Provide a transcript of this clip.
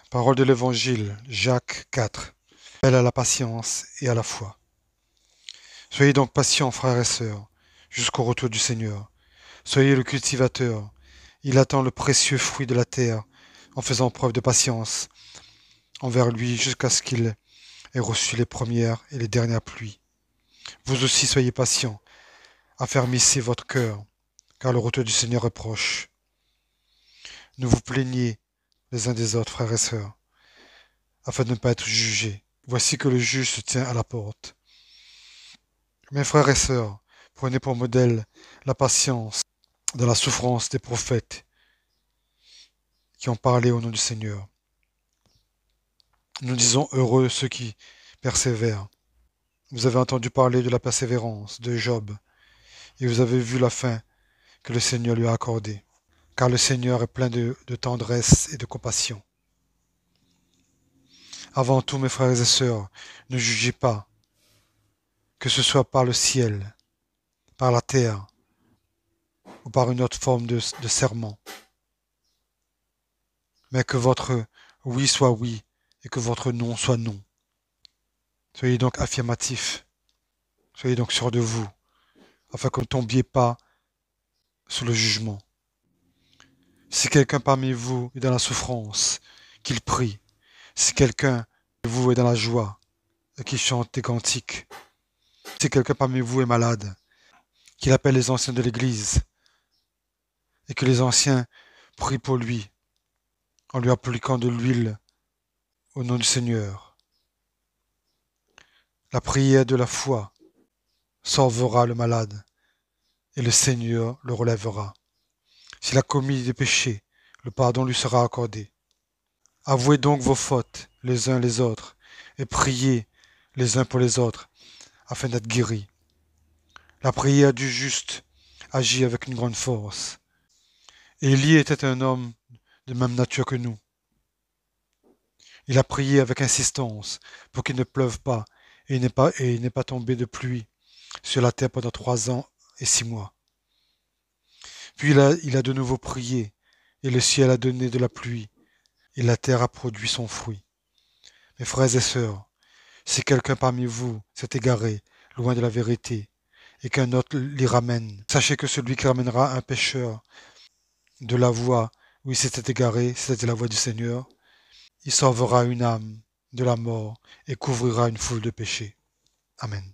Parole de l'Évangile, Jacques 4. Appel à la patience et à la foi. Soyez donc patients, frères et sœurs, jusqu'au retour du Seigneur. Soyez le cultivateur. Il attend le précieux fruit de la terre, en faisant preuve de patience envers lui jusqu'à ce qu'il ait reçu les premières et les dernières pluies. Vous aussi soyez patients, affermissez votre cœur, car le retour du Seigneur est proche. Ne vous plaignez les uns des autres, frères et sœurs, afin de ne pas être jugés. Voici que le juge se tient à la porte. Mes frères et sœurs, prenez pour modèle la patience dans la souffrance des prophètes qui ont parlé au nom du Seigneur. Nous disons heureux ceux qui persévèrent. Vous avez entendu parler de la persévérance de Job, et vous avez vu la fin que le Seigneur lui a accordée, car le Seigneur est plein de tendresse et de compassion. Avant tout, mes frères et sœurs, ne jugez pas, que ce soit par le ciel, par la terre, ou par une autre forme de serment, mais que votre oui soit oui, et que votre non soit non. Soyez donc affirmatifs, soyez donc sûrs de vous, afin que vous ne tombiez pas sous le jugement. Si quelqu'un parmi vous est dans la souffrance, qu'il prie. Si quelqu'un parmi vous est dans la joie, qu'il chante des cantiques. Si quelqu'un parmi vous est malade, qu'il appelle les anciens de l'Église, et que les anciens prient pour lui, en lui appliquant de l'huile au nom du Seigneur. La prière de la foi sauvera le malade, et le Seigneur le relèvera. S'il a commis des péchés, le pardon lui sera accordé. Avouez donc vos fautes les uns les autres, et priez les uns pour les autres, afin d'être guéris. La prière du juste agit avec une grande force. Élie était un homme de même nature que nous. Il a prié avec insistance pour qu'il ne pleuve pas, et il n'est pas tombé de pluie sur la terre pendant 3 ans et 6 mois. Puis il a de nouveau prié, et le ciel a donné de la pluie, et la terre a produit son fruit. Mes frères et sœurs, si quelqu'un parmi vous s'est égaré, loin de la vérité, et qu'un autre l'y ramène, sachez que celui qui ramènera un pécheur de la voie où il s'était égaré, c'était la voie du Seigneur, il sauvera une âme de la mort et couvrira une foule de péchés. Amen.